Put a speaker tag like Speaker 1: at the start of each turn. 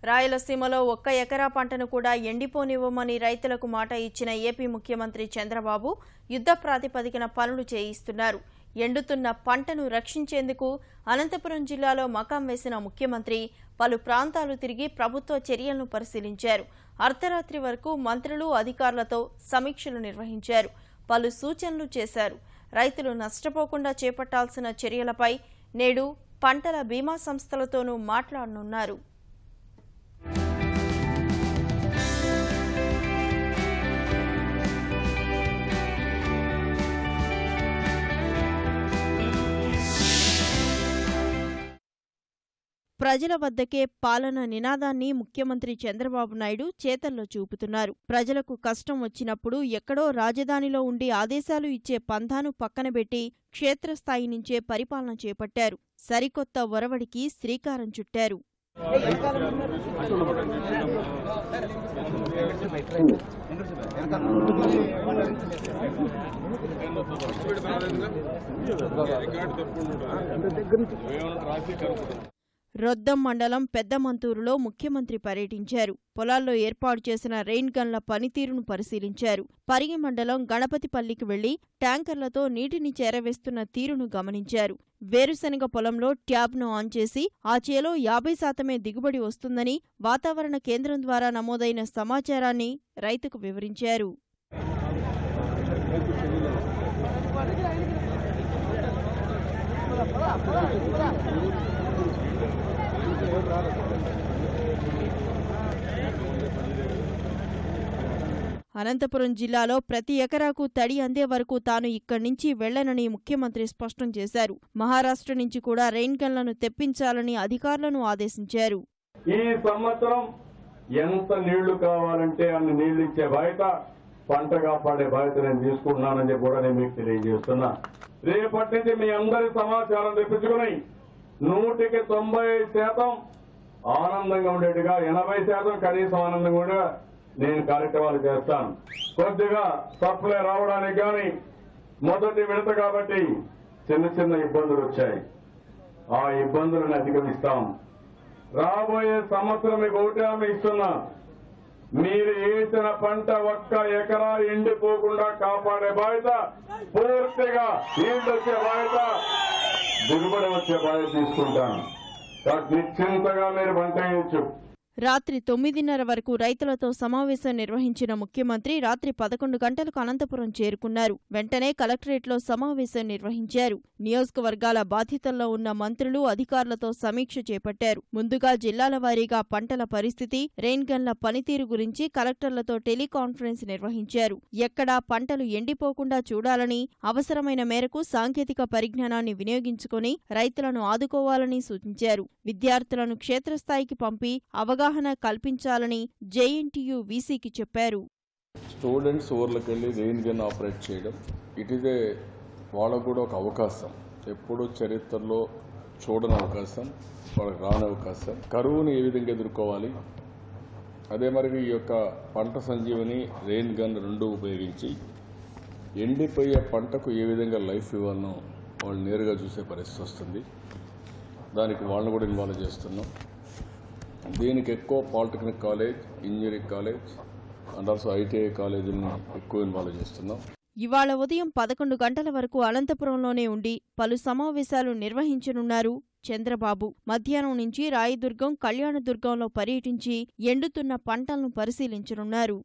Speaker 1: రాయలసీమలో 1 ఎకరా పంటను కూడా ఎండిపోనివ్వమని రైతులకు మాట ఇచ్చిన ఏపీ ముఖ్యమంత్రి చంద్రబాబు యుద్ధ ప్రాతిపదికన పనులు చేయిస్తున్నారు. ఎండుతున్న పంటను రక్షించేందుకు అనంతపురం జిల్లాలో మకాం వేసిన ముఖ్యమంత్రి పలు ప్రాంతాలు తిరిగి ప్రభుత్వ చర్యలను పరిశీలించారు. అర్ధరాత్రి వరకు మంత్రులు అధికారులతో సమీక్షలు నిర్వహించారు. పలు సూచనలు చేశారు. రైతులు నష్టపోకుండా చేపట్టాల్సిన చర్యలపై నేడు పంటల బీమా సంస్థలతోనూ మాట్లాడనున్నారు. ప్రజల వద్దకే పాలన నినాదాన్ని ముఖ్యమంత్రి చంద్రబాబు నాయుడు చేతల్లో చూపుతున్నారు. ప్రజలకు కష్టం వచ్చినప్పుడు ఎక్కడో రాజధానిలో ఉండి ఆదేశాలు ఇచ్చే పంథాను పక్కనబెట్టి క్షేత్రస్థాయి నుంచే పరిపాలన చేపట్టారు. సరికొత్త ఒరవడికి శ్రీకారం చుట్టారు. రొద్దం మండలం పెద్దమంతూరులో ముఖ్యమంత్రి పర్యటించారు. పొలాల్లో ఏర్పాటు చేసిన రెయిన్ గన్ల పనితీరును పరిశీలించారు. పరిగి మండలం గణపతిపల్లికి వెళ్లి ట్యాంకర్లతో నీటిని చేరవేస్తున్న తీరును గమనించారు. వేరుశనగ పొలంలో ట్యాబ్ను ఆన్ చేసి ఆ చేలో 50% దిగుబడి వస్తుందని వాతావరణ కేంద్రం ద్వారా నమోదైన సమాచారాన్ని రైతుకు వివరించారు. అనంతపురం జిల్లాలో ప్రతి ఎకరాకు తడి అందే వరకు తాను ఇక్కడి నుంచి వెళ్లనని ముఖ్యమంత్రి స్పష్టం చేశారు. మహారాష్ట్ర నుంచి కూడా రెయిన్ గన్లను తెప్పించాలని అధికారులను ఆదేశించారు.
Speaker 2: ఈ సంవత్సరం ఎంత నీళ్లు కావాలంటే అన్ని నీళ్లు ఇచ్చే బాధ్యత, పంట కాపాడే బాధ్యత నేను తీసుకుంటున్నానని కూడా నేను మీకు తెలియజేస్తున్నా. రేపటి నుంచి మీ అందరి సమాచారం తెప్పించుకుని 100% ఆనందంగా ఉండేట్టుగా 80% కనీసం ఆనందంగా ఉండేగా నేను కార్యక్రమాలు చేస్తాను. కొద్దిగా సప్లై రావడానికి కానీ మొదటి విడత కాబట్టి చిన్న ఇబ్బందులు వచ్చాయి. ఆ ఇబ్బందులను అధిగమిస్తాం. రాబోయే సంవత్సరం మీకు ఒకటే హామీ ఇస్తున్నా, మీరు వేసిన పంట 1 ఎకరా ఎండిపోకుండా కాపాడే బాధ్యత, పూర్తిగా నీళ్లు వచ్చే బాధ్యత, దిగుబడి వచ్చే బాధ్యత తీసుకుంటాను. నిశ్చింతగా మీరు పంట వేయచ్చు.
Speaker 1: రాత్రి 9:30 వరకు రైతులతో సమావేశం నిర్వహించిన ముఖ్యమంత్రి రాత్రి 11 గంటలకు అనంతపురం చేరుకున్నారు. వెంటనే కలెక్టరేట్లో సమావేశం నిర్వహించారు. నియోజకవర్గాల బాధ్యతల్లో ఉన్న మంత్రులు అధికారులతో సమీక్ష చేపట్టారు. ముందుగా జిల్లాల వారీగా పంటల పరిస్థితి, రెయిన్ గన్ల పనితీరు గురించి కలెక్టర్లతో టెలికాన్ఫరెన్స్ నిర్వహించారు. ఎక్కడా పంటలు ఎండిపోకుండా చూడాలని, అవసరమైన మేరకు సాంకేతిక పరిజ్ఞానాన్ని వినియోగించుకుని రైతులను ఆదుకోవాలని సూచించారు. విద్యార్థులను క్షేత్రస్థాయికి పంపి అవగాహన కల్పించాలని జేఎన్టీయూ వీసీకి చెప్పారు.
Speaker 3: స్టూడెంట్స్ ఊర్లకెళ్ళి రెయిన్ గన్ ఆపరేట్ చేయడం, ఇట్ ఈజ్ వాళ్ళకు కూడా ఒక అవకాశం, ఎప్పుడూ చరిత్రలో చూడని అవకాశం, వాళ్ళకి రాని అవకాశం. కరువుని ఏ విధంగా ఎదుర్కోవాలి, అదే మరి ఈ యొక్క పంట సంజీవని రెయిన్ గన్ 2 ఉపయోగించి ఎండిపోయే పంటకు ఏ విధంగా లైఫ్ ఇవ్వాలనో వాళ్ళు నేరుగా చూసే పరిస్థితి వస్తుంది. దానికి వాళ్ళని కూడా ఇన్వాల్వ్ చేస్తున్నాం. దీనికి ఎక్కువ polytechnic college, engineering college and also ITI కాలేజీని ఎక్కువ ఇన్వాల్వ్ చేస్తున్నాం.
Speaker 1: ఇవాళ ఉదయం 11 గంటల వరకు అనంతపురంలోనే ఉండి పలు సమావేశాలు నిర్వహించనున్నారు చంద్రబాబు. మధ్యాహ్నం నుంచి రాయదుర్గం, కళ్యాణదుర్గంలో పర్యటించి ఎండుతున్న పంటలను పరిశీలించనున్నారు.